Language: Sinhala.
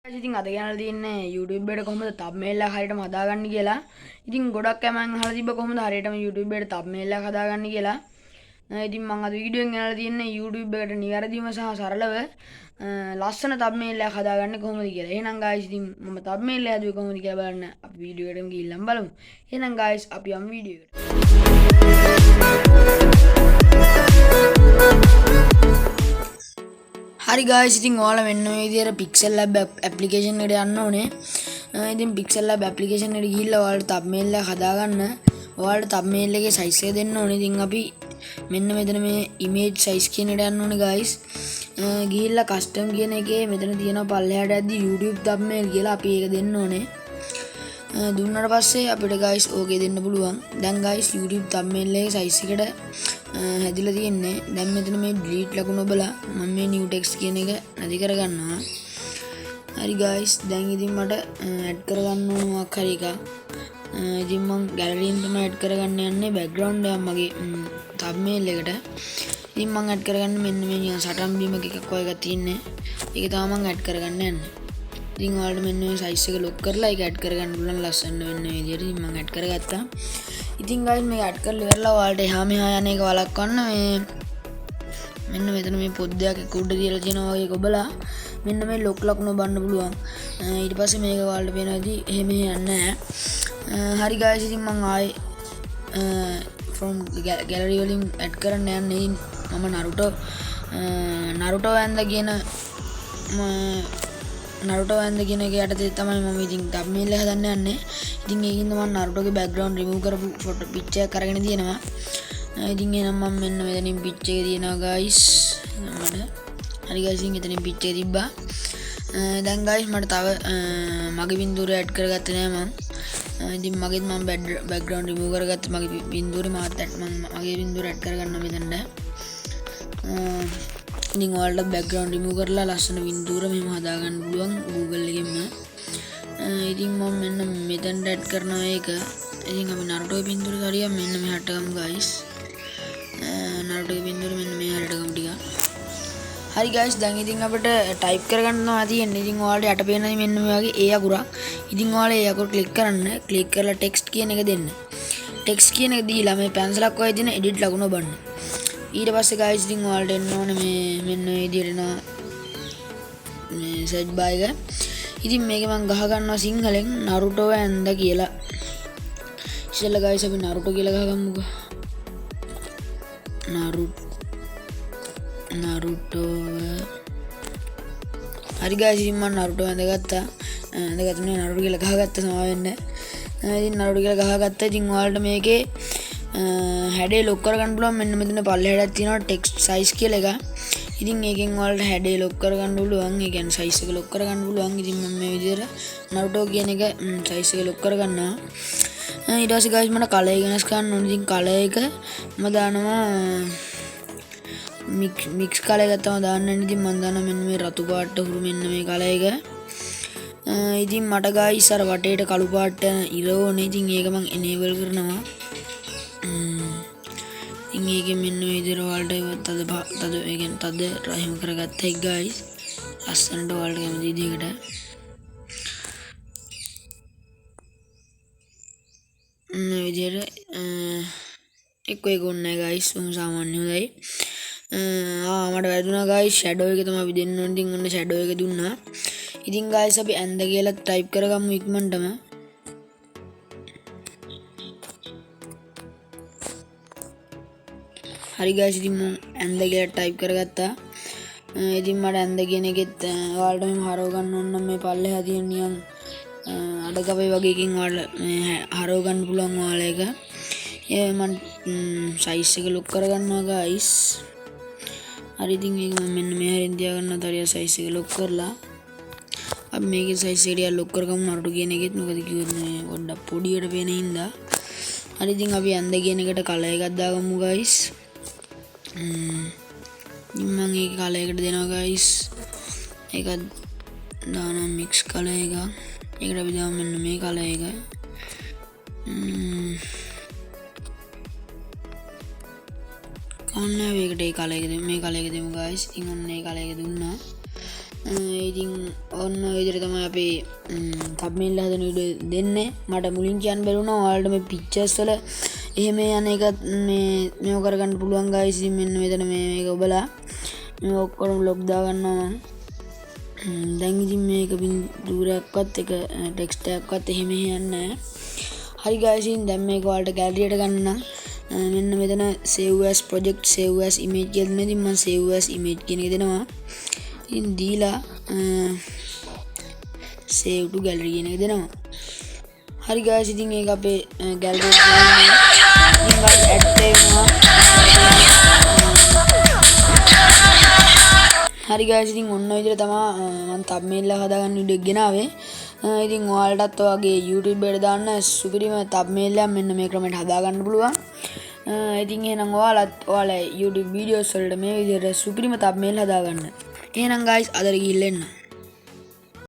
ඉතින් අද ගැනලා තියන්නේ YouTube එකට කොහොමද thumbnail එක හරියටම හදාගන්න කියලා. ඉතින් ගොඩක් කැමෙන් අහලා තිබ්බ කොහොමද හරියටම YouTube එකට thumbnail එක හදාගන්න කියලා. ඉතින් මම අද වීඩියෝ එකෙන් ගැනලා තියන්නේ YouTube එකට නිවැරදිව සහ සරලව ලස්සන thumbnail එකක් හදාගන්නේ කොහොමද කියලා. එහෙනම් guys ඉතින් මම thumbnail එක හදුවේ කොහොමද කියලා බලන්න අපි වීඩියෝ එකටම ගිහිල්ලා බලමු. එහෙනම් guys අපි යමු වීඩියෝ එකට. හරි guys ඉතින් ඔයාලා මෙන්න මේ විදිහට Pixel Lab application එකට යන්න ඕනේ. ඉතින් Pixel Lab application එකට ගිහිල්ලා ඔයාලට thumbnail එක හදාගන්න. ඔයාලට thumbnail එකේ size එක දෙන්න ඕනේ. ඉතින් අපි මෙන්න මෙතන මේ image size කියන එකට යන්න ඕනේ guys. ගිහිල්ලා custom කියන එකේ මෙතන තියෙනවා පල්ලෙහාට යද්දි YouTube thumbnail කියලා අපි ඒක දෙන්න ඕනේ. දුන්නාට පස්සේ අපිට guys ඕකේ දෙන්න පුළුවන්. දැන් guys YouTube thumbnail එකේ size එකට හැදිලා තියෙන්නේ. දැන් මෙතන මේ delete ලකුණ ඔබලා මම මේ new text කියන එක නැති කරගන්නවා. හරි guys දැන් ඉතින් මට add කරගන්න ඕන මොකක් හරි එකක්. ඉතින් මම gallery එකෙන් තමයි add කරගන්න යන්නේ background එක මගේ thumbnail එකට. ඉතින් මම add කරගන්න මෙන්න මේ නිකන් සටන් බීමක එකක් වගේ එකක් තියෙන්නේ. ඒක තමයි මම add කරගන්න යන්නේ. ඉතින් ඔයාලට මෙන්න මේ size එක lock කරලා ඒක add කරගන්න පුළුවන් ලස්සන වෙන්න මේ විදිහට. ඉතින් මම add කරගත්තා. ඉතින් guys මේක add කරලා ඉවරලා ඔයාලට එහා මෙහා යන එක වළක්වන්න මේ මෙන්න මෙතන මේ පොද්දයක් එක උඩ තියලා තියෙනවා වගේ කොබලා මෙන්න මේ lock ලකුණ ඔබන්න පුළුවන්. ඊට පස්සේ මේක ඔයාලට පේනවාදී එහෙම යන්නේ නැහැ. හරි guys ඉතින් මම ආයේ from gallery වලින් add කරන්න යන්නේ. මම Naruto වැන්ද කියන එක යටතේ තමයි මම ඉතින් thumbnail එක හදන්න යන්නේ. ඉතින් ඒකින්ද මම Naruto ගේ background remove කරපු photo picture එකක් අරගෙන තියෙනවා. ඉතින් එහෙනම් මම මෙන්න මෙතනින් picture එක තියෙනවා guys. මට හරි guys ඉතින් එතනින් picture එක තිබ්බා. දැන් guys මට තව මගේ බින්දුවර add කරගත්තේ නෑ මම. ඉතින් මගේත් මම background remove කරගත්තා. මගේ බින්දුවරේ මාත් මගේ බින්දුවර add කරගන්නවා මෙතනට. ඉතින් ඔයාලට background remove කරලා ලස්සන බින්දුවර මෙහෙම හදාගන්න පුළුවන් Google එකෙන්ම. ඉතින් මම මෙන්න මෙතනට add කරනවා ඒක. ඉතින් අපි Naruto ගේ බින්දුවර හරියට මෙන්න මෙහාට ගමු guys. Naruto ගේ බින්දුවර මෙන්න මෙහාට ගමු ටික. හරි guys දැන් ඉතින් අපිට type කරගන්න තමයි තියෙන්නේ. ඉතින් ඔයාලට යට පේනයි මෙන්න මේ වගේ ඒ අකුරක්. ඉතින් ඔයාලා ඒ අකුර click කරන්න. click කරලා text කියන එක දෙන්න. text කියන එක දීලා මේ පැන්සලක් වගේ තියෙන edit ලකුණ ඔබන්න. ඊට පස්සේ guys ඉතින් ඔයාලට එන්න ඕනේ මේ මෙන්න මේ විදිහට එනවා මේ search bar එක. ඉතින් මේක මම ගහ ගන්නවා සිංහලෙන් Naruto ඇන්ද කියලා. ඉතින් guys අපි Naruto කියලා ගහගමුකෝ. Naruto හරි guys ඉතින් මම Naruto ඇඳගත්තා. ඇඳගත්තුනේ Naruto කියලා ගහගත්තා සමා වෙන්න. ඉතින් Naruto කියලා ගහගත්තා. ඉතින් ඔයාලට මේකේ හැඩේ lock කරගන්න පුළුවන්. මෙන්න මෙතන පල්ලෙහාට තියෙනවා text size කියලා එක. ඉතින් ඒකෙන් ඔයාලට හැඩේ lock කරගන්න පුළුවන්. ඒ කියන්නේ size එක lock කරගන්න පුළුවන්. ඉතින් මම මේ විදිහට Naruto කියන එක size එක lock කරගන්නවා. ඊට පස්සේ guys මට color එක වෙනස් කරන්න ඕනේ. ඉතින් color එක මම දානවා mix color එකක් තමයි දාන්න. ඉතින් මම දානවා මෙන්න මේ රතු පාට හුරු මෙන්න මේ color එක. ඉතින් මට guys අර වටේට කළු පාට ඉර ඕනේ. ඉතින් ඒක මම enable කරනවා. ඉතින් ඒකෙන් මෙන්න මේ විදිහට ඔයාලට තද ඒ කියන්නේ තද රහිම කරගත්තා guys. ලස්සනට ඔයාලට කැමති විදිහකට. මේ විදිහට එක්ක ඒක ඕනේ guys. සාමාන්‍ය හොඳයි. මට වැදුනා guys shadow එක තමයි අපි දෙන්න ඕනේ. ඉතින් ඔන්න shadow එක දුන්නා. ඉතින් guys අපි ඇඳ කියලා type කරගමු ඉක්මනටම. හරි guys ඉතින් මම ඇඳ කියලා type කරගත්තා. ඉතින් මට ඇඳ කියන එකෙත් ඔයාලට මෙහෙම හරව ගන්න ඕන නම් මේ පල්ලෙහා තියෙන නිකන් අඩකපේ වගේ එකකින් ඔයාලට මේ හරව ගන්න පුළුවන් ඔයාලා එක. මම size එක lock කරගන්නවා guys. හරි ඉතින් මේක මම මෙන්න මේ හැරින් තියාගන්නවා. හරිය size එක lock කරලා අපි මේකේ size එක lock කරගමු Naruto කියන එකෙත්. මොකද කිව්වොත් මේ පොඩ්ඩක් පොඩියට පේන හින්දා. හරි ඉතින් අපි ඇඳ කියන එකට color එකක් දාගමු guys. මම ඒක color එකට දෙනවා guys. ඒක දානවා mix color එක. ඒකට අපි දාමු මෙන්න මේ color එක. කන්න මේකට ඒ color එක දෙමු. මේ color එක දෙමු guys. ඉතින් ඔන්න ඒ color එක දුන්නා. ඉතින් ඔන්න ඔය විදිහට තමයි අපි thumbnail හදන වීඩියෝ දෙන්නේ. මට මුලින් කියන්න බැරුණා ඔයාලට මේ pictures වල එහෙම යන එකත් මේව කරගන්න පුළුවන් guys. ඉතින් මෙන්න මෙතන මේක ඔබලා මේ ඔක්කොම ලොග් දා ගන්නවා මම. දැන් ඉතින් මේක පින්තූරයක්වත් එක ටෙක්ස්ට් එකක්වත් එහෙම යන්නේ නැහැ. හරි guys, ඉතින් දැන් මේක ඔයාලට ගෑලරියට ගන්න නම් මෙන්න මෙතන save as project, save as image කියලා දෙනවා. ඉතින් මම save as image කියන එක දෙනවා. ඉතින් දීලා save to gallery කියන එක දෙනවා. හරි guys, ඉතින් ඒක අපේ gallery එකට ඉතින් guys add වෙනවා. හරි guys, ඉතින් ඔන්න ඔය විදිහට තමයි මම thumbnail එක හදාගන්න වීඩියෝ එක ගෙනාවේ. ඉතින් ඔයාලටත් ඔයගේ YouTube එකට දාන්න සුපිරිම thumbnail එකක් මෙන්න මේ ක්‍රමයට හදාගන්න පුළුවන්. ඉතින් එහෙනම් ඔයාලත් ඔයාලා YouTube videos වලට මේ විදිහට සුපිරිම thumbnail හදාගන්න. එහෙනම් guys අදට ගිහින් එන්න.